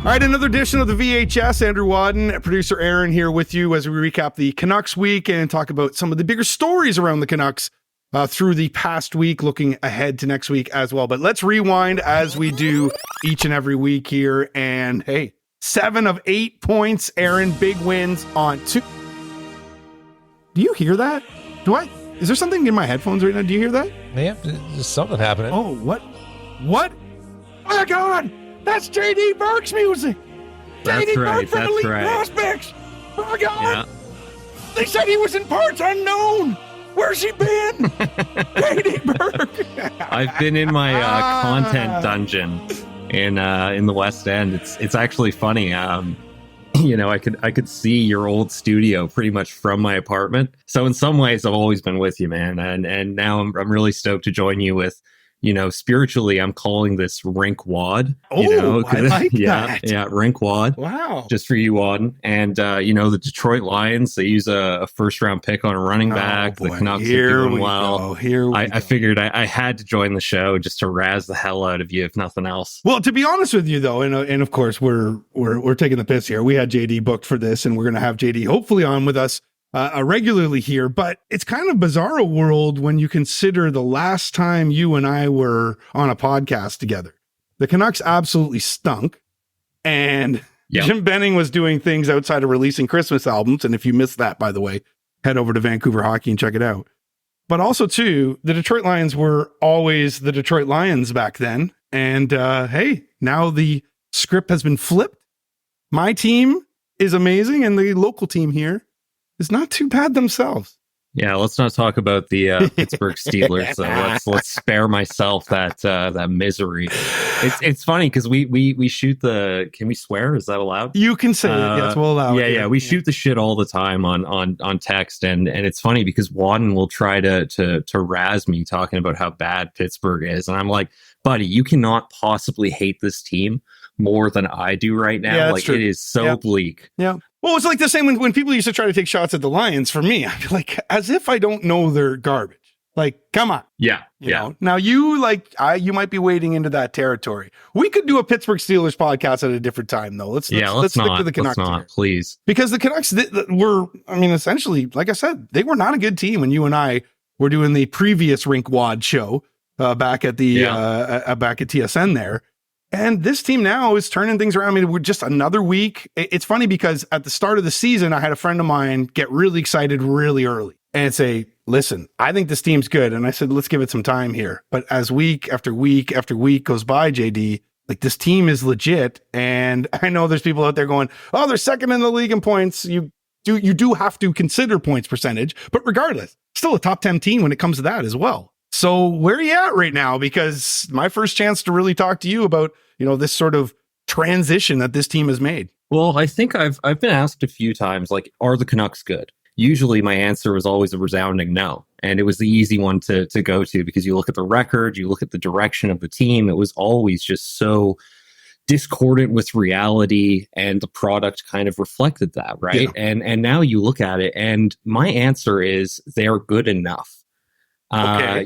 All right, another edition of the VHS. Andrew Wadden, producer Aaron here with you as we recap the Canucks week and talk about some of the bigger stories around the Canucks through the past week, looking ahead to next week as well. But let's rewind as we do each and every week here. And hey, 7 of 8 points, Aaron, big wins on 2. Do you hear that? Is there something in my headphones right now? Do you hear that? Yeah, there's something happening. Oh, what? Oh my God! That's JD Burke's music. That's JD right. Burke from That's Elite right. Prospects. Oh my God! Yeah. They said he was in parts unknown. Where's he been? JD Burke. I've been in my content dungeon in the West End. It's actually funny. I could see your old studio pretty much from my apartment. So in some ways, I've always been with you, man. And now I'm really stoked to join you with. Spiritually, I'm calling this Rink Wad. I like that. Yeah, Rink Wad. Wow. Just for you, Wadden. And, the Detroit Lions, they use a first-round pick on a running back. The Canucks are doing well. I figured I had to join the show just to razz the hell out of you, if nothing else. Well, to be honest with you, though, and of course, we're taking the piss here. We had JD booked for this, and we're going to have JD hopefully on with us regularly here, but it's kind of bizarro world when you consider the last time you and I were on a podcast together. The Canucks absolutely stunk, and Jim Benning was doing things outside of releasing Christmas albums. And if you missed that, by the way, head over to Vancouver Hockey and check it out. But also, too, the Detroit Lions were always the Detroit Lions back then. And hey, now the script has been flipped. My team is amazing, and the local team here is not too bad themselves. Yeah, let's not talk about the Pittsburgh Steelers. Let's spare myself that misery. It's funny because we shoot the. Can we swear? Is that allowed? You can say it. Yes, we'll allow it. Yeah. We shoot the shit all the time on text, and it's funny because Wadden will try to razz me talking about how bad Pittsburgh is, and I'm like, buddy, you cannot possibly hate this team more than I do right now. Yeah, like true. It is so bleak. Yeah. Well, it's like the same when people used to try to take shots at the Lions. For me, I feel like as if I don't know they're garbage. Like, come on. Yeah. You know? Now you might be wading into that territory. We could do a Pittsburgh Steelers podcast at a different time, though. Let's stick to the Canucks. Let's not, please. Because the Canucks were, essentially, like I said, they were not a good team when you and I were doing the previous Rink Wad show back at the back at TSN there. And this team now is turning things around. I mean, we're just another week. It's funny because at the start of the season, I had a friend of mine get really excited really early and say, listen, I think this team's good. And I said, let's give it some time here. But as week after week after week goes by, JD, like this team is legit. And I know there's people out there going, oh, they're second in the league in points. You do have to consider points percentage, but regardless, still a top 10 team when it comes to that as well. So where are you at right now? Because my first chance to really talk to you about, this sort of transition that this team has made. Well, I think I've been asked a few times, like, are the Canucks good? Usually my answer was always a resounding no. And it was the easy one to go to because you look at the record, you look at the direction of the team. It was always just so discordant with reality, and the product kind of reflected that, right? Yeah. And now you look at it, and my answer is they're good enough. Okay.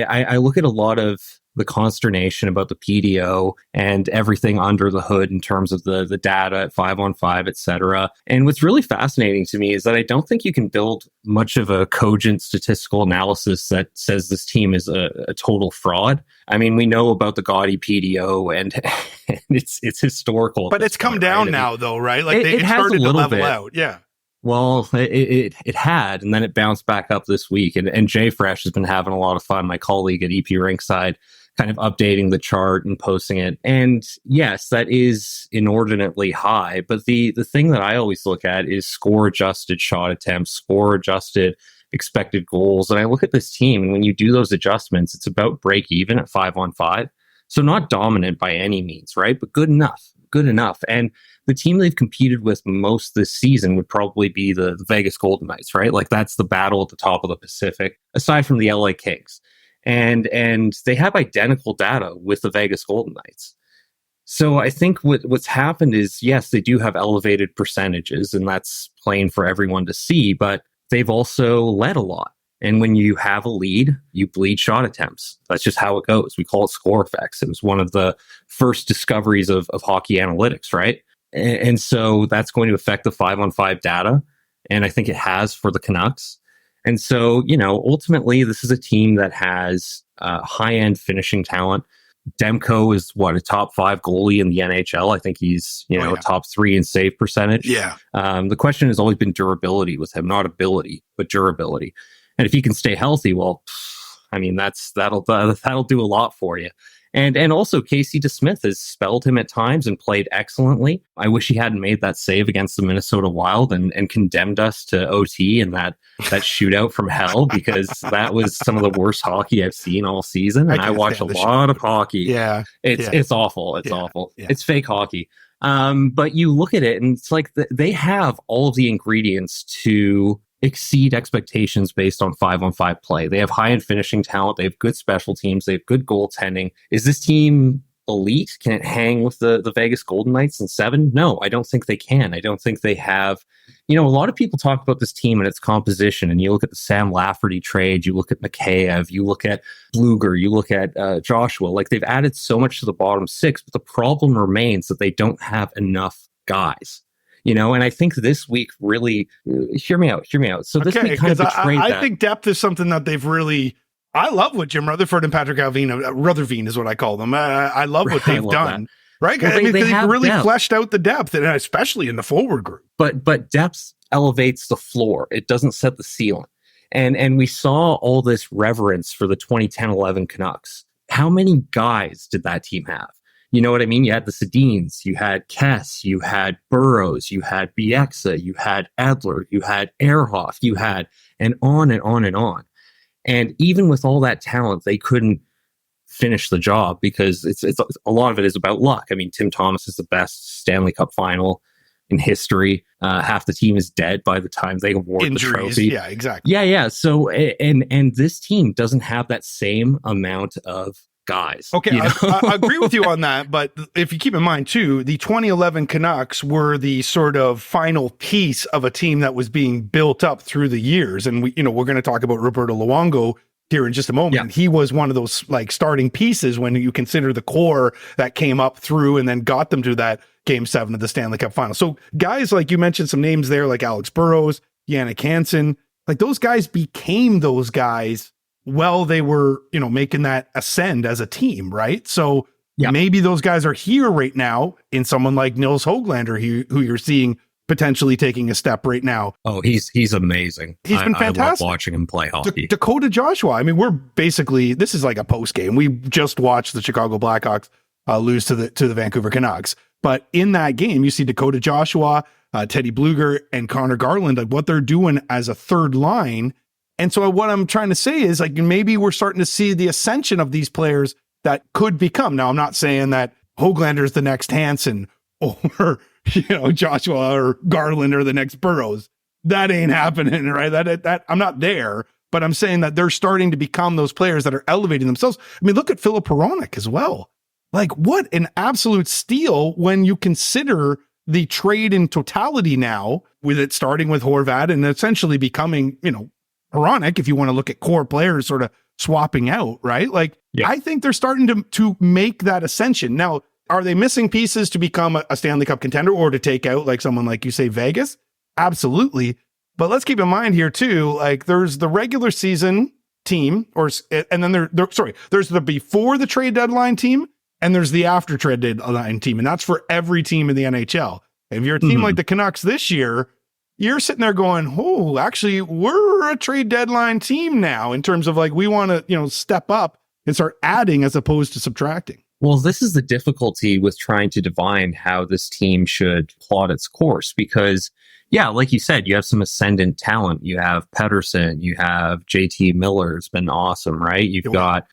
I look at a lot of the consternation about the PDO and everything under the hood in terms of the data at 5-on-5, et cetera. And what's really fascinating to me is that I don't think you can build much of a cogent statistical analysis that says this team is a total fraud. I mean, we know about the gaudy PDO and it's historical. But it's come down now, though, right? Like it started to level out. Yeah. Well, it had, and then it bounced back up this week. And Jay Fresh has been having a lot of fun, my colleague at EP Rinkside, kind of updating the chart and posting it. And yes, that is inordinately high. But the thing that I always look at is score-adjusted shot attempts, score-adjusted expected goals. And I look at this team, and when you do those adjustments, it's about break even at 5-on-5. So not dominant by any means, right? But good enough. And the team they've competed with most this season would probably be the Vegas Golden Knights, right? Like that's the battle at the top of the Pacific, aside from the LA Kings. And they have identical data with the Vegas Golden Knights. So I think what's happened is, yes, they do have elevated percentages, and that's plain for everyone to see, but they've also led a lot. And when you have a lead, you bleed shot attempts. That's just how it goes. We call it score effects. It was one of the first discoveries of hockey analytics, right? And so that's going to affect the 5-on-5 data. And I think it has for the Canucks. And so, ultimately, this is a team that has high-end finishing talent. Demko is a top 5 goalie in the NHL. I think he's, top 3 in save percentage. Yeah. The question has always been durability with him, not ability, but durability. And if he can stay healthy, well, I mean, that'll do a lot for you. And also Casey DeSmith has spelled him at times and played excellently. I wish he hadn't made that save against the Minnesota Wild and condemned us to OT in that shootout from hell, because that was some of the worst hockey I've seen all season. And I watch a lot of hockey. Yeah. It's awful. It's awful. Yeah. It's fake hockey. But you look at it and it's like they have all of the ingredients to exceed expectations based on 5-on-5 play. They have high-end finishing talent. They have good special teams. They have good goaltending. Is this team elite? Can it hang with the Vegas Golden Knights in 7? No, I don't think they can. I don't think they have. A lot of people talk about this team and its composition, and you look at the Sam Lafferty trade, you look at Mikheyev, you look at Bluger, you look at Joshua. Like, they've added so much to the bottom 6, but the problem remains that they don't have enough guys. And I think this week really, hear me out. So this week kind of betrayed that. I think depth is something that they've really, I love what Jim Rutherford and Patrick Rutherveen is what I call them. I love what they've done. That. Right? Well, they've really fleshed out the depth, and especially in the forward group. But depth elevates the floor. It doesn't set the ceiling. And we saw all this reverence for the 2010-11 Canucks. How many guys did that team have? You know what I mean? You had the Sedins, you had Kess, you had Burrows, you had Bieksa, you had Edler, you had Ehrhoff, you had, and on and on and on. And even with all that talent, they couldn't finish the job because it's a lot of it is about luck. I mean, Tim Thomas is the best Stanley Cup final in history. Half the team is dead by the time they award the trophy. Yeah, exactly. Yeah. So, and this team doesn't have that same amount of guys. Okay, I agree with you on that, but if you keep in mind too, the 2011 Canucks were the sort of final piece of a team that was being built up through the years, and we're going to talk about Roberto Luongo here in just a moment. Yeah. He was one of those starting pieces when you consider the core that came up through and then got them to that Game 7 of the Stanley Cup Final. So guys like you mentioned some names there, like Alex Burrows, Jannik Hansen, like those guys became those guys while they were, making that ascend as a team, right? So maybe those guys are here right now in someone like Nils Höglander, who you're seeing potentially taking a step right now. Oh, he's amazing. He's been fantastic. I love watching him play hockey. Dakota Joshua. I mean, we're basically, this is like a post game. We just watched the Chicago Blackhawks lose to the Vancouver Canucks. But in that game, you see Dakota Joshua, Teddy Bluger, and Connor Garland, like what they're doing as a third line. And so what I'm trying to say is like maybe we're starting to see the ascension of these players that could become. Now, I'm not saying that Höglander is the next Hansen or Joshua or Garland or the next Burrows. That ain't happening, right? That I'm not there, but I'm saying that they're starting to become those players that are elevating themselves. I mean, look at Filip Hronek as well. Like what an absolute steal when you consider the trade in totality now, with it starting with Horvat and essentially becoming, Hronek, if you want to look at core players sort of swapping out, right? Like, I think they're starting to make that ascension. Now, are they missing pieces to become a Stanley Cup contender or to take out like someone like you say Vegas? Absolutely. But let's keep in mind here too, like there's the regular season team and then there's the before the trade deadline team and there's the after trade deadline team. And that's for every team in the NHL. If you're a team like the Canucks this year, you're sitting there going, oh, actually, we're a trade deadline team now in terms of like, we want to, step up and start adding as opposed to subtracting. Well, this is the difficulty with trying to divine how this team should plot its course because, like you said, you have some ascendant talent. You have Pettersson, you have JT Miller's been awesome, right? You've got,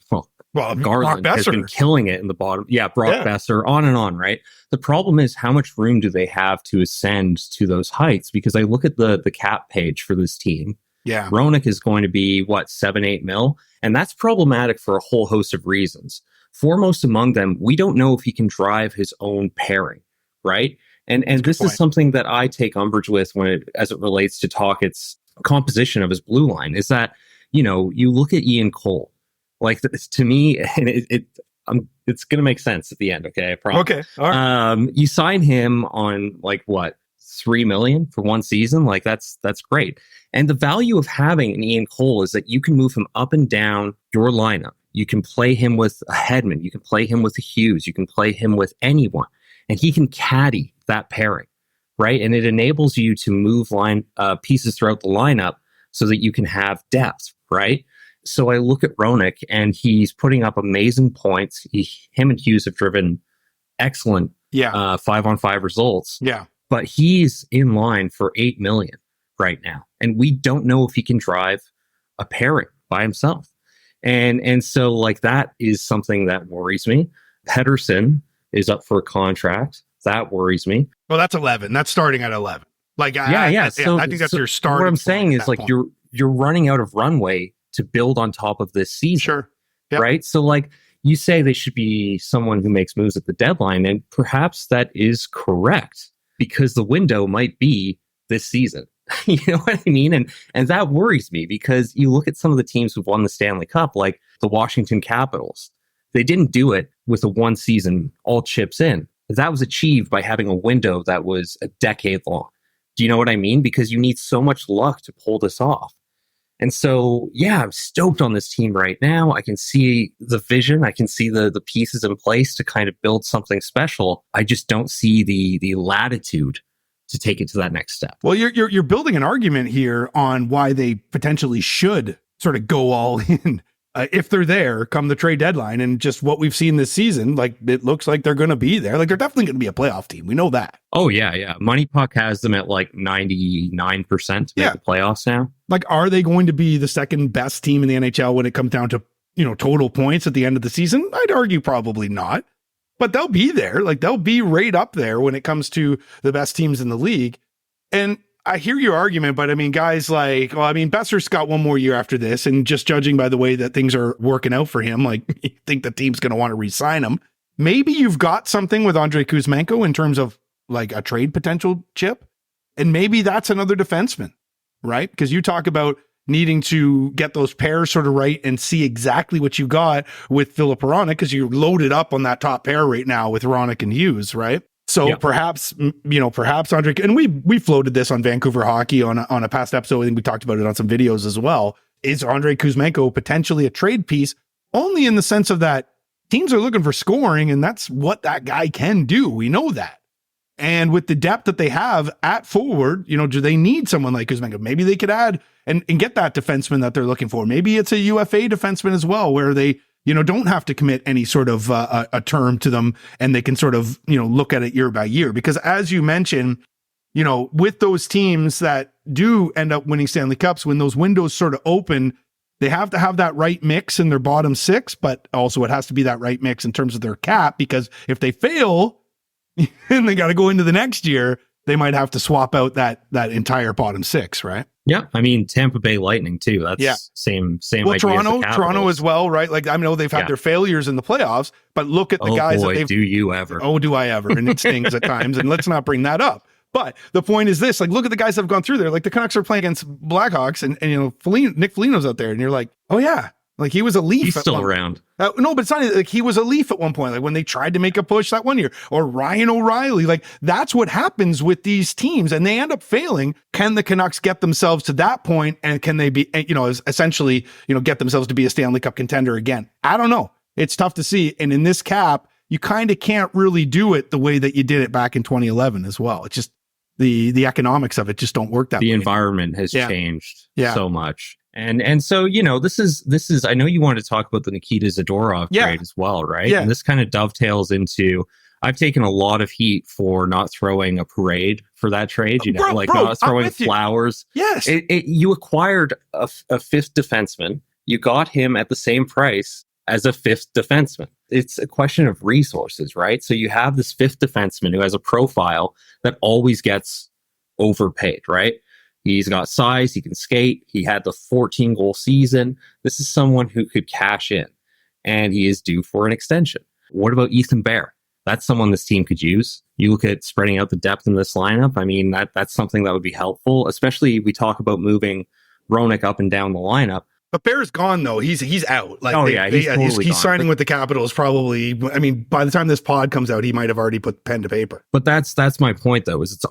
Garland has been killing it in the bottom. Yeah, Brock Boeser, on and on, right? The problem is how much room do they have to ascend to those heights? Because I look at the cap page for this team. Yeah. Hronek is going to be, 7-8 mil? And that's problematic for a whole host of reasons. Foremost among them, we don't know if he can drive his own pairing, right? And this is something that I take umbrage with as it relates to Tocchet's composition of his blue line, is that you look at Ian Cole, like to me, and it's going to make sense at the end. Okay. I promise. Okay. All right. You sign him on like what, $3 million for one season. Like that's great. And the value of having an Ian Cole is that you can move him up and down your lineup. You can play him with a Hedman. You can play him with a Hughes. You can play him with anyone, and he can caddy that pairing, right? And it enables you to move pieces throughout the lineup so that you can have depth, right? So I look at Roenick, and he's putting up amazing points. Him and Hughes have driven excellent 5-on-5 results. Yeah. But he's in line for $8 million right now. And we don't know if he can drive a pairing by himself. And so like that is something that worries me. Pettersson is up for a contract. That worries me. Well, that's 11. That's starting at 11. Like, So, I think that's your starting. What I'm saying is like point. you're running out of runway to build on top of this season. Sure. Yep. Right. So like you say they should be someone who makes moves at the deadline, and perhaps that is correct because the window might be this season. You know what I mean? And that worries me because you look at some of the teams who've won the Stanley Cup, like the Washington Capitals. They didn't do it with a one season, all chips in. That was achieved by having a window that was a decade long. Do you know what I mean? Because you need so much luck to pull this off. And so, yeah, I'm stoked on this team right now. I can see the vision. I can see the pieces in place to kind of build something special. I just don't see the latitude to take it to that next step. Well, you're building an argument here on why they potentially should sort of go all in if they're there come the trade deadline, and just what we've seen this season. Like it looks like they're going to be there. Like they're definitely going to be a playoff team. We know that. Oh yeah. Money Puck has them at like 99% to make the playoffs now. Like, are they going to be the second best team in the NHL when it comes down to total points at the end of the season? I'd argue probably not. But they'll be there. Like they'll be right up there when it comes to the best teams in the league. And I hear your argument, but I mean, guys like, Boeser's got one more year after this. And just judging by the way that things are working out for him, like you think the team's going to want to re-sign him. Maybe you've got something with Andrei Kuzmenko in terms of like a trade potential chip. And maybe that's another defenseman, right? Because you talk about needing to get those pairs sort of right and see exactly what you got with Philip Hronek, because you're loaded up on that top pair right now with Hronek and Hughes, right? So perhaps Andre, and we floated this on Vancouver Hockey on a past episode. I think we talked about it on some videos as well. Is Andrei Kuzmenko potentially a trade piece? Only in the sense of that teams are looking for scoring, and that's what that guy can do. We know that. And with the depth that they have at forward, do they need someone like Kuzmenko? Maybe they could add and get that defenseman that they're looking for. Maybe it's a UFA defenseman as well, where they, don't have to commit any sort of a term to them, and they can sort of, look at it year by year. Because as you mentioned, with those teams that do end up winning Stanley Cups, when those windows sort of open, they have to have that right mix in their bottom six, but also it has to be that right mix in terms of their cap, because if they fail, and they got to go into the next year, they might have to swap out that entire bottom six, right? Yeah, I mean Tampa Bay Lightning too. That's same. Well, idea Toronto as well, right? Like I know they've had their failures in the playoffs, but look at the guys that they've. Do you ever? Oh, do I ever? And it stings at times. And let's not bring that up. But the point is this: like, look at the guys that have gone through there. Like the Canucks are playing against Blackhawks, and Nick Foligno's out there, and you're like, oh yeah. Like he was a Leaf. He's still around. No, but it's not like he was a Leaf at one point, like when they tried to make a push that one year, or Ryan O'Reilly. Like that's what happens with these teams, and they end up failing. Can the Canucks get themselves to that point, and can they be, essentially, get themselves to be a Stanley Cup contender again? I don't know. It's tough to see. And in this cap, you kind of can't really do it the way that you did it back in 2011 as well. It's just the economics of it just don't work that way. The environment has changed so much. And so, this is, I know you wanted to talk about the Nikita Zadorov trade as well, right? Yeah. And this kind of dovetails into, I've taken a lot of heat for not throwing a parade for that trade, not throwing flowers. Yes. You acquired a fifth defenseman. You got him at the same price as a fifth defenseman. It's a question of resources, right? So you have this fifth defenseman who has a profile that always gets overpaid, right? He's got size, he can skate, he had the 14-goal season. This is someone who could cash in, and he is due for an extension. What about Ethan Bear? That's someone this team could use. You look at spreading out the depth in this lineup. I mean, that's something that would be helpful, especially we talk about moving Hronek up and down the lineup. But Bear's gone though. He's out. Like, he's signing with the Capitals. Probably. I mean, by the time this pod comes out, he might have already put pen to paper. But that's my point though. Is it's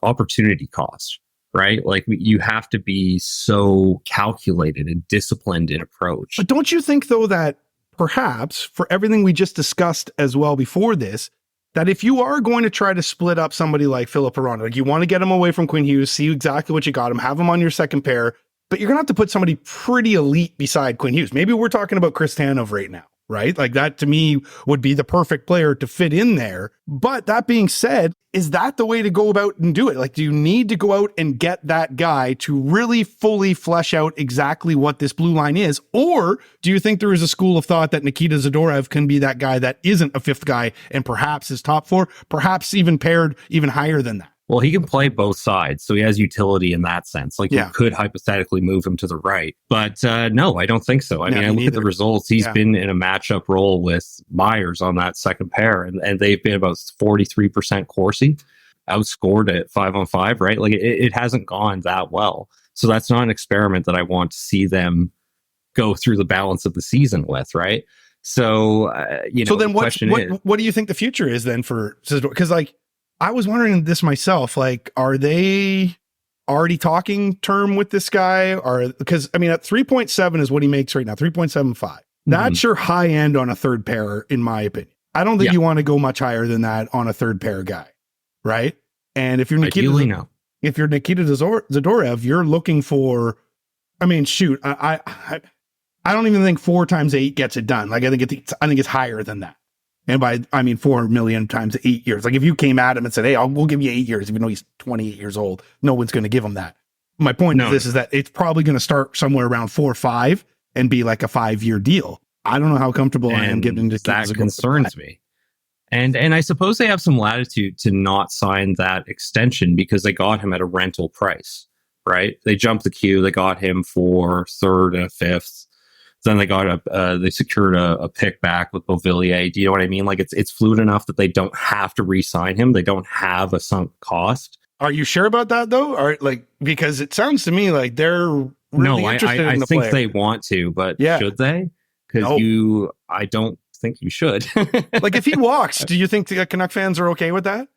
opportunity cost, right? Like you have to be so calculated and disciplined in approach. But don't you think though that perhaps for everything we just discussed as well before this, that if you are going to try to split up somebody like Philip Perron, like you want to get him away from Quinn Hughes, see exactly what you got him, have him on your second pair, but you're going to have to put somebody pretty elite beside Quinn Hughes. Maybe we're talking about Chris Tanev right now, right? Like that to me would be the perfect player to fit in there. But that being said, is that the way to go about and do it? Like, do you need to go out and get that guy to really fully flesh out exactly what this blue line is? Or do you think there is a school of thought that Nikita Zadorov can be that guy that isn't a fifth guy and perhaps is top four, perhaps even paired even higher than that? Well, he can play both sides, so he has utility in that sense. Like, you could hypothetically move him to the right. But no, I don't think so. I mean, I look at the results. He's been in a matchup role with Myers on that second pair, and they've been about 43% Corsi, outscored at 5-on-5, right? Like, it hasn't gone that well. So that's not an experiment that I want to see them go through the balance of the season with, right? So, so then what do you think the future is then for Zadorov? Because, like, I was wondering this myself, like, are they already talking term with this guy? Or because, I mean, at 3.7 is what he makes right now, 3.75. That's your high end on a third pair, in my opinion. I don't think you want to go much higher than that on a third pair guy, right? And if you're Nikita Zadorov, you're looking for, I mean, shoot, I don't even think 4 times 8 gets it done. Like, I think it's higher than that. And by, I mean, 4 million times 8 years. Like, if you came at him and said, hey, we'll give you 8 years, even though he's 28 years old, no one's going to give him that. My point is that it's probably going to start somewhere around 4 or 5 and be like a 5-year deal. I don't know how comfortable I am giving this. That concerns me. And I suppose they have some latitude to not sign that extension because they got him at a rental price, right? They jumped the queue. They got him for 3rd and a 5th. Then they secured a pick back with Beauvillier. Do you know what I mean? Like, it's fluid enough that they don't have to re-sign him. They don't have a sunk cost. Are you sure about that though? Or like, because it sounds to me like they're really interested in the player. I think they want to, but should they? Because I don't think you should. Like, if he walks, do you think the Canuck fans are okay with that?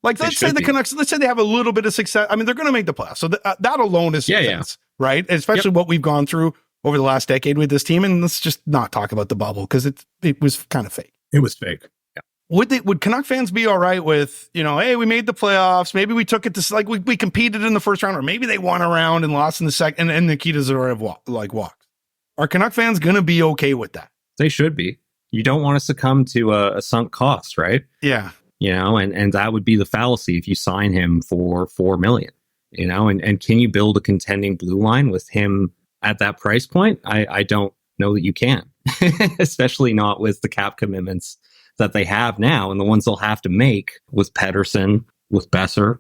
Like, let's say the Canucks, let's say they have a little bit of success. I mean, they're going to make the playoffs. So that alone is success, right? Especially what we've gone through over the last decade with this team. And let's just not talk about the bubble because it was kind of fake. It was fake. Yeah. Would Canuck fans be all right with, hey, we made the playoffs. Maybe we took it to, like, we competed in the first round, or maybe they won a round and lost in the second, and Nikita Zadorov walked. Are Canuck fans going to be okay with that? They should be. You don't want to succumb to a sunk cost, right? Yeah. And that would be the fallacy if you sign him for $4 million, and can you build a contending blue line with him at that price point? I don't know that you can, especially not with the cap commitments that they have now and the ones they'll have to make with Pettersson, with Boeser.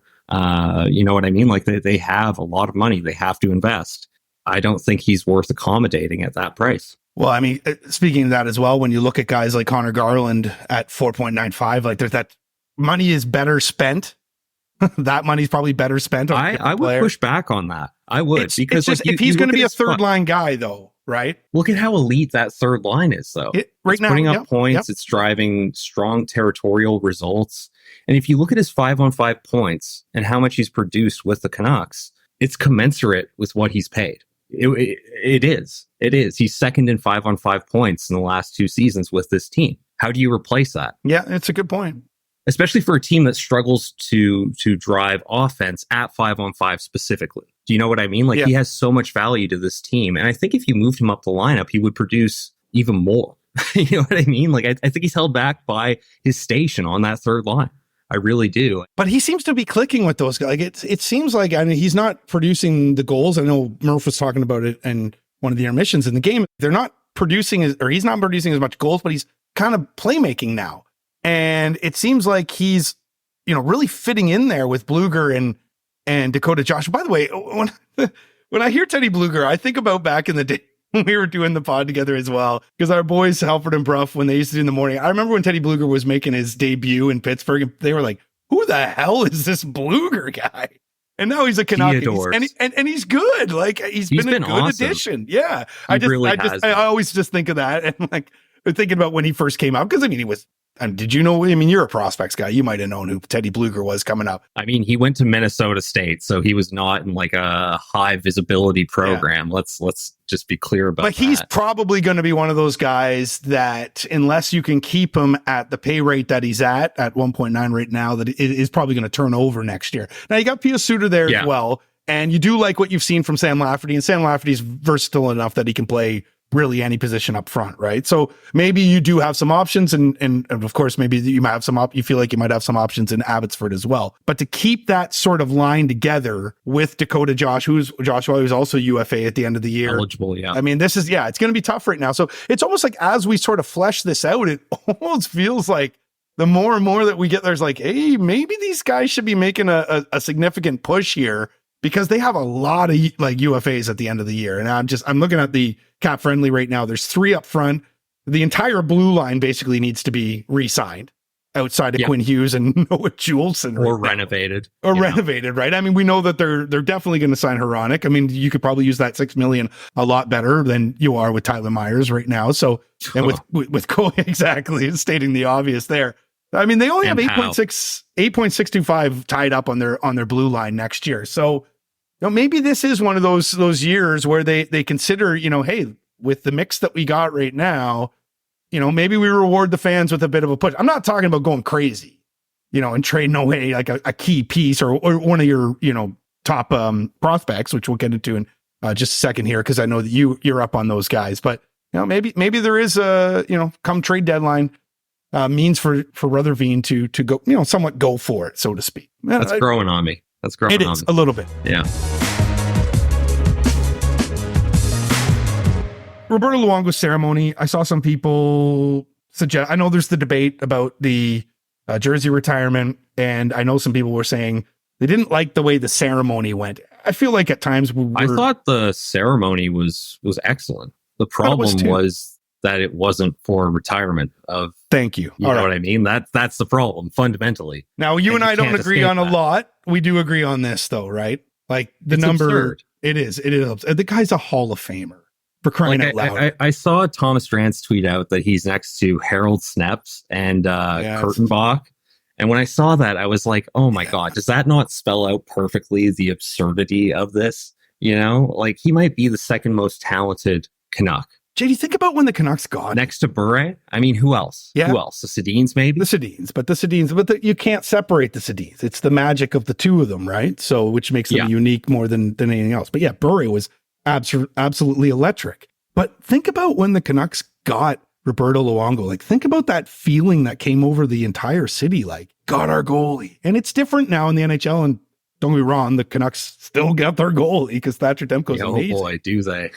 You know what I mean? Like, they have a lot of money they have to invest. I don't think he's worth accommodating at that price. Well, I mean, speaking of that as well, when you look at guys like Connor Garland at 4.95, like, there's that money is better spent. That money's probably better spent on I would push back on that. I would, because just, if he's going to be a third line guy, though, right? Look at how elite that third line is, though. It's putting up points. It's driving strong territorial results. And if you look at his 5-on-5 points and how much he's produced with the Canucks, it's commensurate with what he's paid. It is. He's second in 5-on-5 points in the last 2 seasons with this team. How do you replace that? Yeah, it's a good point. Especially for a team that struggles to drive offense at 5-on-5 specifically. Do you know what I mean? Like, he has so much value to this team. And I think if you moved him up the lineup, he would produce even more. You know what I mean? Like, I think he's held back by his station on that third line. I really do. But he seems to be clicking with those guys. Like, it seems like, I mean, he's not producing the goals. I know Murph was talking about it in one of the intermissions in the game. They're not producing, he's not producing as much goals, but he's kind of playmaking now. And it seems like he's, really fitting in there with Blueger and Dakota Joshua. By the way, when I hear Teddy Blueger, I think about back in the day when we were doing the pod together as well, because our boys Halford and Bruff, when they used to do in the morning, I remember when Teddy Blueger was making his debut in Pittsburgh, and they were like, who the hell is this Blueger guy? And now he's a Canuck, and he's good. Like he's been a good awesome. addition. Yeah, I always just think of that, and like thinking about when he first came out, because I mean, he was. Did you know? I mean, you're a prospects guy. You might have known who Teddy Bluger was coming up. I mean, he went to Minnesota State, so he was not in like a high visibility program. Yeah. Let's just be clear about that. But he's probably going to be one of those guys that, unless you can keep him at the pay rate that he's at 1.9 right now, that it is probably going to turn over next year. Now you got Pia Suter there as well, and you do like what you've seen from Sam Lafferty, and Sam Lafferty's versatile enough that he can play really any position up front, right? So maybe you do have some options, and of course, maybe you might have you feel like you might have some options in Abbotsford as well. But to keep that sort of line together with Dakota Joshua, who's also UFA at the end of the year. Eligible, yeah. I mean, it's going to be tough right now. So it's almost like as we sort of flesh this out, it almost feels like the more and more that we get, there's like, hey, maybe these guys should be making a significant push here, because they have a lot of like UFAs at the end of the year. And I'm looking at the cap friendly right now. There's 3 up front. The entire blue line basically needs to be re-signed outside of Quinn Hughes and Noah Juleson. Or renovated. Right? I mean, we know that they're definitely going to sign Hronek. I mean, you could probably use that $6 million a lot better than you are with Tyler Myers right now. So, and with Cole, exactly, stating the obvious there. I mean, they only have 8.625 tied up on their blue line next year. So, maybe this is one of those years where they consider, hey, with the mix that we got right now, maybe we reward the fans with a bit of a push. I'm not talking about going crazy, and trading away like a key piece or one of your, top prospects, which we'll get into in just a second here, because I know that you're up on those guys. But maybe there is a come trade deadline means for Rutherford to go, somewhat go for it, so to speak. That's growing on me. It is a little bit. Yeah. Roberto Luongo's ceremony. I saw some people suggest, I know there's the debate about the jersey retirement, and I know some people were saying they didn't like the way the ceremony went. I feel like at times I thought the ceremony was excellent. The problem was that it wasn't for retirement of. Thank you. You know what I mean? That's the problem fundamentally. Now you and I don't agree on a lot. We do agree on this though, right? Like the number. Absurd. It is. The guy's a Hall of Famer, for crying out loud. I saw Thomas Drance tweet out that he's next to Harold Sneps and Kurtenbach. And when I saw that, I was like, oh my God, does that not spell out perfectly the absurdity of this? Like he might be the second most talented Canuck. JD, think about when the Canucks got next to Burke. I mean, who else? Yeah. Who else? The Sedins, maybe? The Sedins, but you can't separate the Sedins. It's the magic of the two of them, right? So, which makes them unique more than anything else. But yeah, Burke was absolutely electric. But think about when the Canucks got Roberto Luongo. Like, think about that feeling that came over the entire city. Like, got our goalie. And it's different now in the NHL, and don't get me wrong, the Canucks still got their goalie because Thatcher Demko is amazing. Oh boy, do they!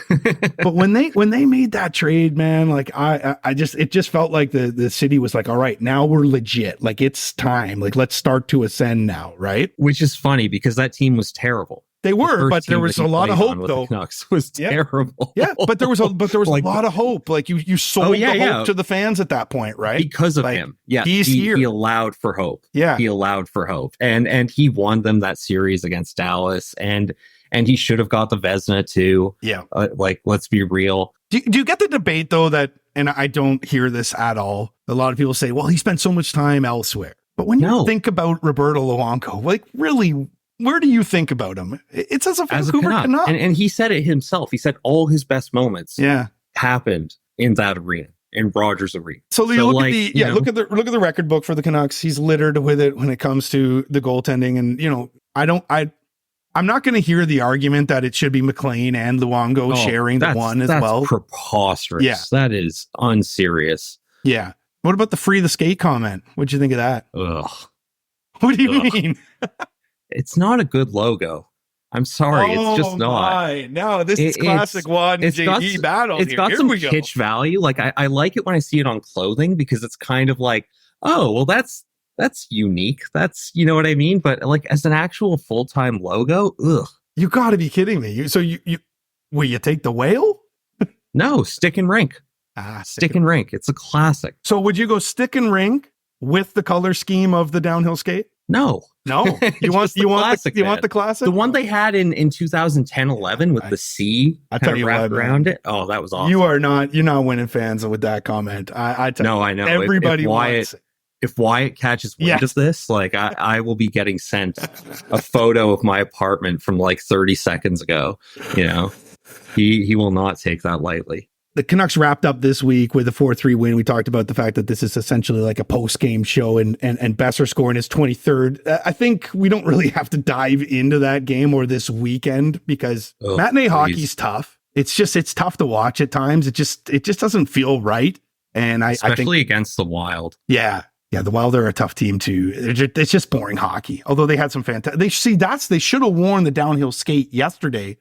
But when they made that trade, man, like it just felt like the city was like, all right, now we're legit. Like it's time. Like let's start to ascend now, right? Which is funny because that team was terrible. They were, but there was a lot of hope, though. The Canucks was terrible. Yeah, but there was like, a lot of hope. Like you sold the hope to the fans at that point, right? Because of him. Yeah, he allowed for hope. Yeah, he allowed for hope, and he won them that series against Dallas, and he should have got the Vezina too. Yeah, like let's be real. Do you get the debate though that, and I don't hear this at all. A lot of people say, well, he spent so much time elsewhere. But when you think about Roberto Luongo, like really. Where do you think about him? It's as a Vancouver Canuck. And he said it himself. He said all his best moments happened in that arena, in Rogers Arena. So you look at the record book for the Canucks. He's littered with it when it comes to the goaltending. And, I'm not going to hear the argument that it should be McLean and Luongo sharing the one as well. That's preposterous. Yeah. That is unserious. Yeah. What about the free the skate comment? What'd you think of that? Ugh. What do you mean? It's not a good logo. I'm sorry, it's just not. No, this is classic Wad and JD battle. It's got some kitsch value. Like I like it when I see it on clothing because it's kind of like, oh, well, that's unique. That's, you know what I mean? But like as an actual full-time logo, ugh. You got to be kidding me. Will you take the whale? No, stick and rink. Stick and rink. It's a classic. So would you go stick and rink with the color scheme of the downhill skate? No. You want the classic? The one they had in 2010-11 with the C kind of wrapped around it. Oh, that was awesome. You're not winning fans with that comment. I know. Everybody wants it. If Wyatt catches wind of this, like I will be getting sent a photo of my apartment from like 30 seconds ago. You know, he will not take that lightly. The Canucks wrapped up this week with a 4-3 win. We talked about the fact that this is essentially like a post-game show and Boeser scoring his 23rd. I think we don't really have to dive into that game or this weekend because matinee hockey's tough. It's tough to watch at times. It just doesn't feel right. And especially I think, against the Wild. Yeah, the Wild are a tough team too. It's just boring hockey. Although they had some fantastic. They should have worn the downhill skate yesterday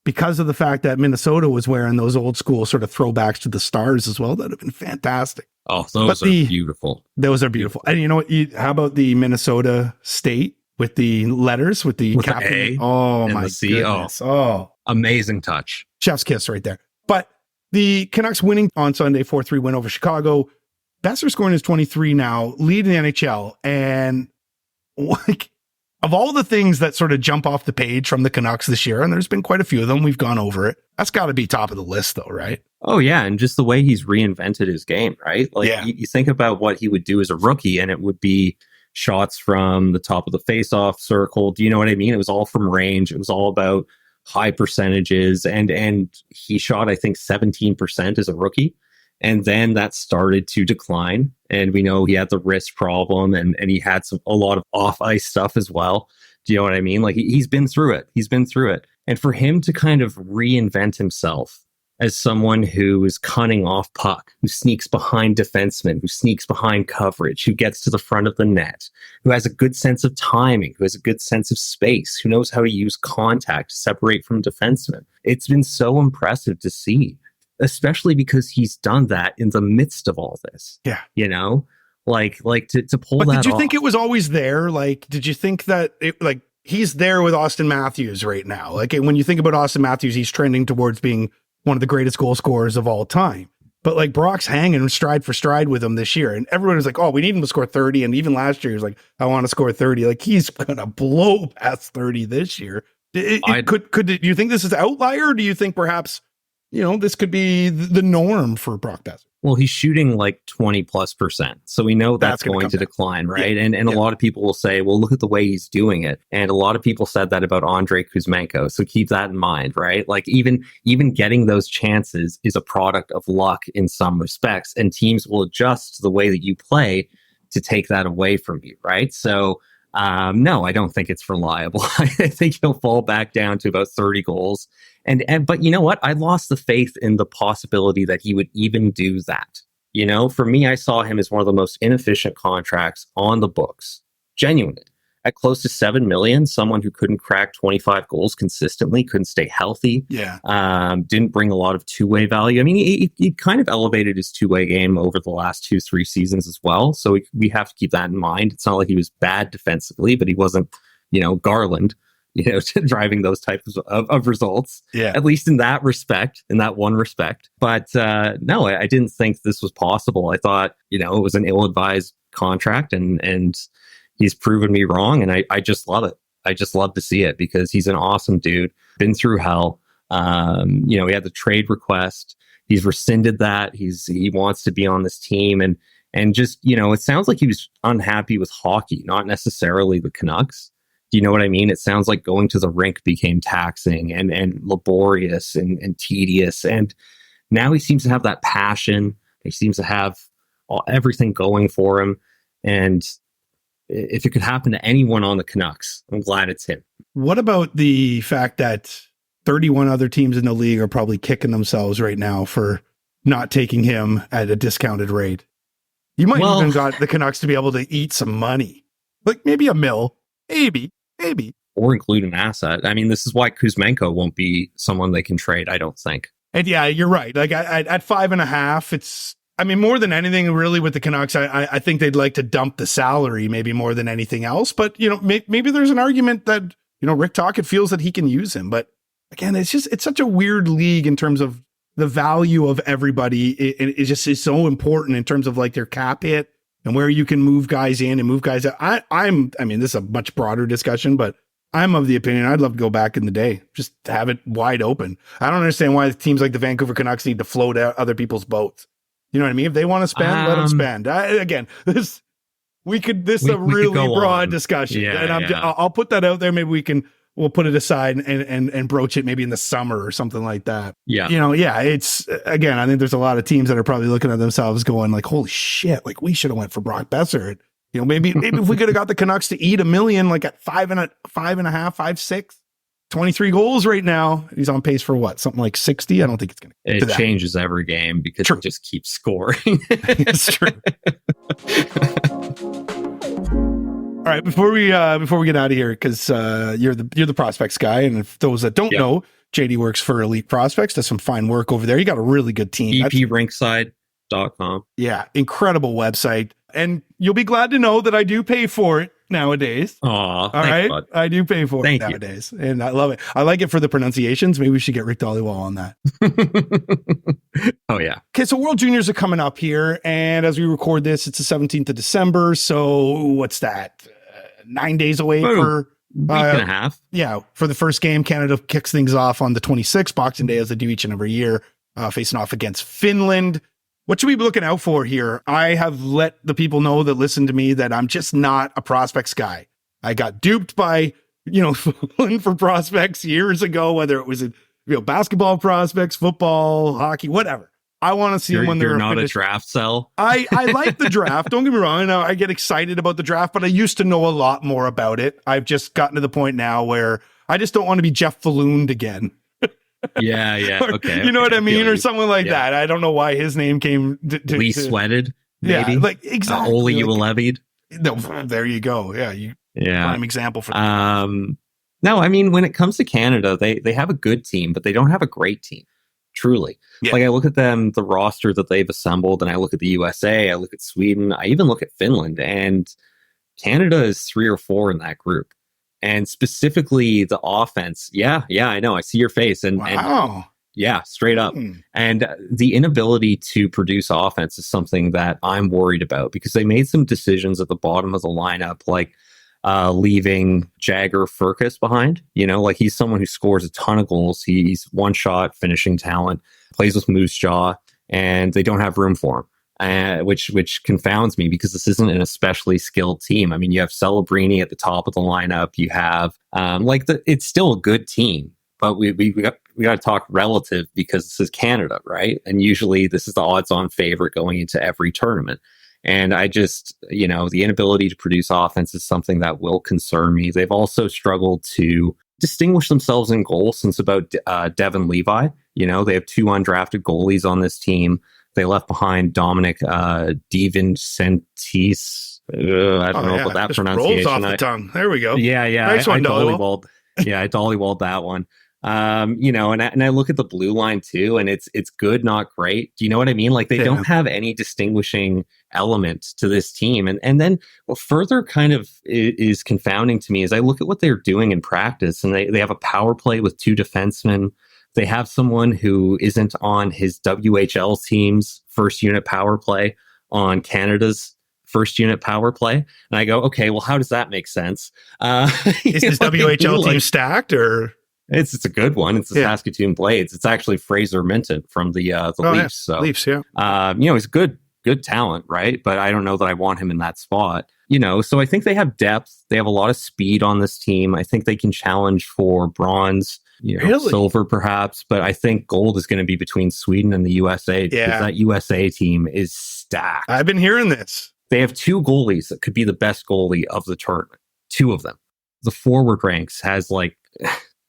because of the fact that Minnesota was wearing those old school sort of throwbacks to the Stars as well. That'd have been fantastic. Oh, those are beautiful. Those are beautiful. And you know what? How about the Minnesota state with the letters with the captain? A oh and my the C. goodness! Oh, amazing touch. Chef's kiss right there. But the Canucks winning on Sunday, 4-3 win over Chicago. Boeser scoring his 23 now, leading the NHL, and like. Of all the things that sort of jump off the page from the Canucks this year, and there's been quite a few of them, we've gone over it. That's got to be top of the list though, right? Oh yeah. And just the way he's reinvented his game, right? Like you think about what he would do as a rookie and it would be shots from the top of the face-off circle. Do you know what I mean? It was all from range. It was all about high percentages and he shot, I think 17% as a rookie. And then that started to decline. And we know he had the wrist problem and he had a lot of off ice stuff as well. Do you know what I mean? Like he's been through it. And for him to kind of reinvent himself as someone who is cutting off puck, who sneaks behind defensemen, who sneaks behind coverage, who gets to the front of the net, who has a good sense of timing, who has a good sense of space, who knows how to use contact to separate from defensemen. It's been so impressive to see. Especially because he's done that in the midst of all this. Yeah. You know, like to pull that off. Did you think it was always there? Like, did you think that he's there with Austin Matthews right now? Like when you think about Austin Matthews, he's trending towards being one of the greatest goal scorers of all time. But like Brock's hanging stride for stride with him this year. And everyone was like, oh, we need him to score 30. And even last year, he was like, I want to score 30. Like he's going to blow past 30 this year. Do you think this is outlier? Or do you think perhaps this could be the norm for Brock Boeser? Well, he's shooting like 20+%. So we know that's going to decline, right? Yeah. And a lot of people will say, well, look at the way he's doing it. And a lot of people said that about Andrei Kuzmenko. So keep that in mind, right? Like even getting those chances is a product of luck in some respects. And teams will adjust to the way that you play to take that away from you, right? So no, I don't think it's reliable. I think he'll fall back down to about 30 goals. But you know what? I lost the faith in the possibility that he would even do that. For me, I saw him as one of the most inefficient contracts on the books. Genuinely. At close to $7 million, someone who couldn't crack 25 goals consistently, couldn't stay healthy. Yeah. Didn't bring a lot of two-way value. I mean, he kind of elevated his two-way game over the last 2-3 seasons as well. So we have to keep that in mind. It's not like he was bad defensively, but he wasn't, Garland, driving those types of results. Yeah. At least in that one respect. But no, I didn't think this was possible. I thought, it was an ill-advised contract and he's proven me wrong, and I just love it. I just love to see it because he's an awesome dude. Been through hell. He had the trade request. He's rescinded that. He wants to be on this team, and just it sounds like he was unhappy with hockey, not necessarily the Canucks. Do you know what I mean? It sounds like going to the rink became taxing and laborious and tedious, and now he seems to have that passion. He seems to have everything going for him, and if it could happen to anyone on the Canucks, I'm glad it's him. What about the fact that 31 other teams in the league are probably kicking themselves right now for not taking him at a discounted rate? You might even got the Canucks to be able to eat some money, like maybe $1 million, maybe. Or include an asset. I mean, this is why Kuzmenko won't be someone they can trade, I don't think. And yeah, you're right. Like at 5.5, it's, more than anything, really, with the Canucks, I think they'd like to dump the salary maybe more than anything else. But, maybe there's an argument that, Rick Tocchet feels that he can use him. But again, it's such a weird league in terms of the value of everybody. It just is so important in terms of like their cap hit and where you can move guys in and move guys out. I mean, this is a much broader discussion, but I'm of the opinion I'd love to go back in the day, just have it wide open. I don't understand why teams like the Vancouver Canucks need to float out other people's boats. You know what I mean? If they want to spend, let them spend. Again, this is a really broad discussion, and I'll put that out there. Maybe we'll put it aside and broach it maybe in the summer or something like that. Yeah. It's, again, I think there's a lot of teams that are probably looking at themselves going like, holy shit, like we should have went for Brock Boeser. Maybe if we could have got the Canucks to eat $1 million, like at 5.5, 5.6, 23 goals right now. He's on pace for what? Something like 60. I don't think it's going to. It changes every game because it just keeps scoring. It's true. All right, before we get out of here, because you're the prospects guy, and if those that don't know, JD works for Elite Prospects, does some fine work over there. You got a really good team. EPRinkside.com. Yeah, incredible website, and you'll be glad to know that I do pay for it nowadays. All right, bud. I do pay for it nowadays, and I love it. I like it for the pronunciations. Maybe we should get Rick Dollywall on that. Oh yeah. Okay, so World Juniors are coming up here, and as we record this, it's the 17th of December. So what's that? 9 days away for week and a half. Yeah, for the first game, Canada kicks things off on the 26th, Boxing Day, as they do each and every year, facing off against Finland. What should we be looking out for here? I have let the people know that listen to me that I'm just not a prospects guy. I got duped by, for prospects years ago, whether it was basketball prospects, football, hockey, whatever. I want to see them when they're not a draft cell. I like the draft. Don't get me wrong. I get excited about the draft, but I used to know a lot more about it. I've just gotten to the point now where I just don't want to be Jeff Falloon again. Yeah. Okay. You know what I mean? Or someone like that. I don't know why his name came to Lee Sweated. Maybe. Yeah, like exactly. Ole Ulevied. No, there you go. Yeah. Prime example for that. No, I mean, when it comes to Canada, they have a good team, but they don't have a great team. Truly. Yeah. Like I look at them, the roster that they've assembled, and I look at the USA, I look at Sweden, I even look at Finland, and Canada is 3 or 4 in that group. And specifically the offense. Yeah, I know. I see your face. And yeah, straight up. And the inability to produce offense is something that I'm worried about because they made some decisions at the bottom of the lineup, like leaving Jagger Furcus behind. Like he's someone who scores a ton of goals. He's one-shot finishing talent, plays with Moose Jaw, and they don't have room for him, which confounds me because this isn't an especially skilled team. I mean, you have Celebrini at the top of the lineup. You have it's still a good team, but we got to talk relative because this is Canada, right? And usually this is the odds-on favorite going into every tournament. And I just, the inability to produce offense is something that will concern me. They've also struggled to distinguish themselves in goal since about Devin Levi. They have 2 undrafted goalies on this team. They left behind Dominic DiVincentis. I don't know about that just pronunciation. Rolls off the tongue. There we go. Yeah. Nice one, I dollywalled that one. And I look at the blue line too, and it's good, not great. Do you know what I mean? Like they don't have any distinguishing element to this team. And then what further kind of is confounding to me is I look at what they're doing in practice, and they have a power play with 2 defensemen. They have someone who isn't on his WHL team's first unit power play on Canada's first unit power play. And I go, okay, well, how does that make sense? Is this WHL team stacked or? It's a good one. It's the Saskatoon Blades. It's actually Fraser Minton from the Leafs. Yeah. So Leafs, he's good talent, right? But I don't know that I want him in that spot. So I think they have depth. They have a lot of speed on this team. I think they can challenge for bronze, silver perhaps. But I think gold is going to be between Sweden and the USA because that USA team is stacked. I've been hearing this. They have 2 goalies that could be the best goalie of the tournament. 2 of them. The forward ranks has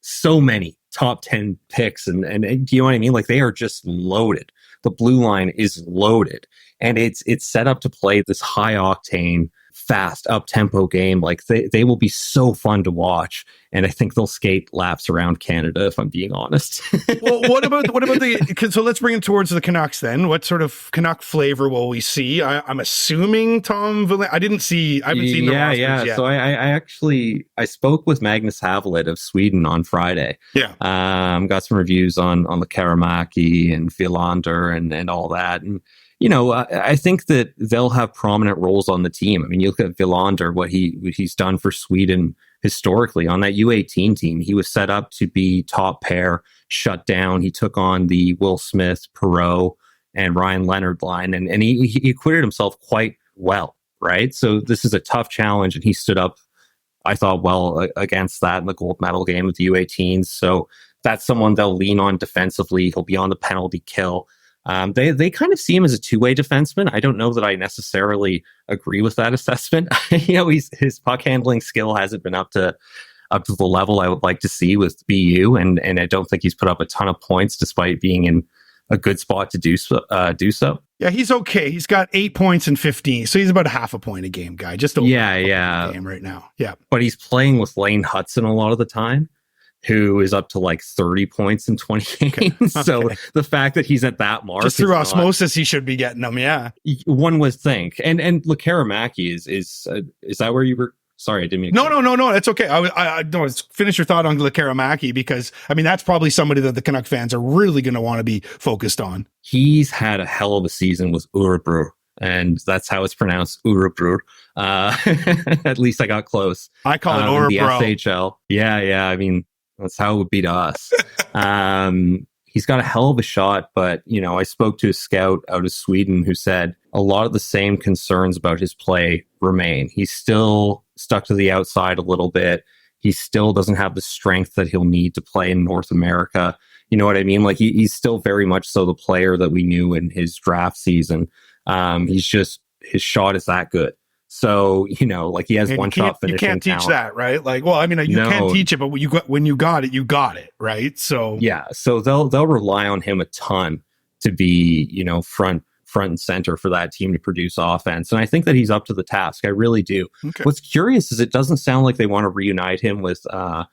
so many top 10 picks and do you know what I mean? Like they are just loaded. The blue line is loaded and it's set up to play this high octane, fast up tempo game. Like they will be so fun to watch. And I think they'll skate laps around Canada, if I'm being honest. Well, what about so let's bring it towards the Canucks then. What sort of Canuck flavor will we see? I'm assuming Tom Valant. I haven't seen the rosters yet. So I spoke with Magnus Havlet of Sweden on Friday. Yeah. Got some reviews on the Karamaki and Philander and all that. And I think that they'll have prominent roles on the team. I mean, you look at Wilander, what he's done for Sweden historically on that U18 team. He was set up to be top pair, shut down. He took on the Will Smith, Perreault, and Ryan Leonard line, and he acquitted himself quite well, right? So this is a tough challenge, and he stood up, I thought, well against that in the gold medal game with the U18s. So that's someone they'll lean on defensively. He'll be on the penalty kill. They kind of see him as a two-way defenseman. I don't know that I necessarily agree with that assessment. His puck handling skill hasn't been up to the level I would like to see with BU, and I don't think he's put up a ton of points despite being in a good spot to do so. Yeah, he's okay. He's got 8 points and 15, so he's about a half a point a game guy. Just over a game right now. Yeah, but he's playing with Lane Hudson a lot of the time, who is up to like 30 points in 20 games. Okay. So the fact that he's at that mark, just through osmosis, he should be getting them. Yeah, one would think. And Lekaramaki is that where you were? Sorry, I didn't mean. No. That's okay. I finish your thought on Lekaramaki, because I mean that's probably somebody that the Canuck fans are really going to want to be focused on. He's had a hell of a season with Örebro, and that's how it's pronounced, Örebro. At least I got close. I call it Örebro. The SHL. Yeah. I mean, that's how it would be to us. He's got a hell of a shot, but, I spoke to a scout out of Sweden who said a lot of the same concerns about his play remain. He's still stuck to the outside a little bit. He still doesn't have the strength that he'll need to play in North America. You know what I mean? Like he's still very much so the player that we knew in his draft season. His shot is that good. So, like he has one shot finishing. You can't teach talent. that, right? Like, well, I mean, you can't teach it, but when you got it, right? So yeah, so they'll rely on him a ton to be, front and center for that team to produce offense. And I think that he's up to the task. I really do. Okay. What's curious is it doesn't sound like they want to reunite him with Liam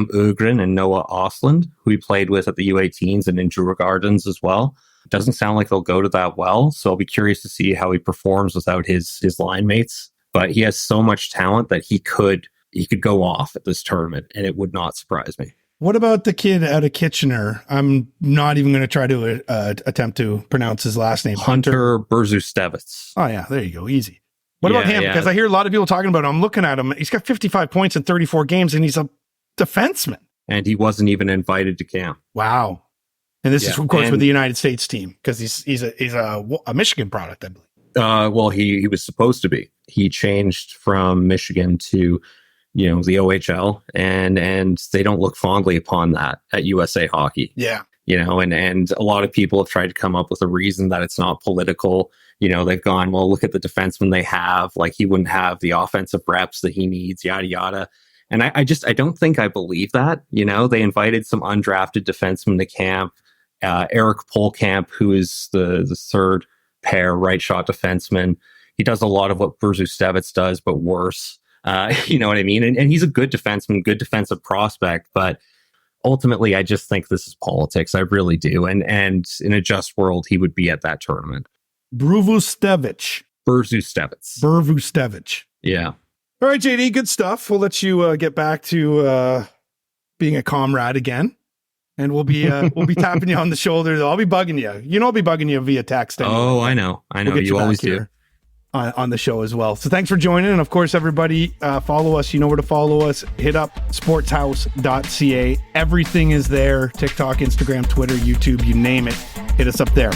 Ögren and Noah Ostlund, who he played with at the U18s and in Djurgårdens as well. Doesn't sound like they'll go to that well. So I'll be curious to see how he performs without his line mates. But he has so much talent that he could go off at this tournament, and it would not surprise me. What about the kid out of Kitchener? I'm not even going to try to attempt to pronounce his last name. Hunter Burzustevits. Oh, yeah. There you go. Easy. What about him? Because I hear a lot of people talking about him. I'm looking at him. He's got 55 points in 34 games, and he's a defenseman. And he wasn't even invited to camp. Wow. And this is, of course, with the United States team, because he's a Michigan product, I believe. Well, he was supposed to be. He changed from Michigan to the OHL, and they don't look fondly upon that at USA Hockey. Yeah. And a lot of people have tried to come up with a reason that it's not political. They've gone, well, look at the defenseman they have. Like he wouldn't have the offensive reps that he needs, yada, yada. And I don't think I believe that. They invited some undrafted defensemen to camp. Eric Polkamp, who is the third pair right shot defenseman. He does a lot of what Burzustevits does, but worse. You know what I mean? And he's a good defenseman, good defensive prospect, but ultimately I just think this is politics. I really do. And in a just world, he would be at that tournament. Burzustevits. Yeah. All right, JD, good stuff. We'll let you get back to being a comrade again. And we'll be tapping you on the shoulder. I'll be bugging you. I'll be bugging you via text. Anyway. Oh, I know. You always do. On the show as well. So thanks for joining. And of course, everybody, follow us. You know where to follow us. Hit up sportshouse.ca. Everything is there. TikTok, Instagram, Twitter, YouTube, you name it. Hit us up there.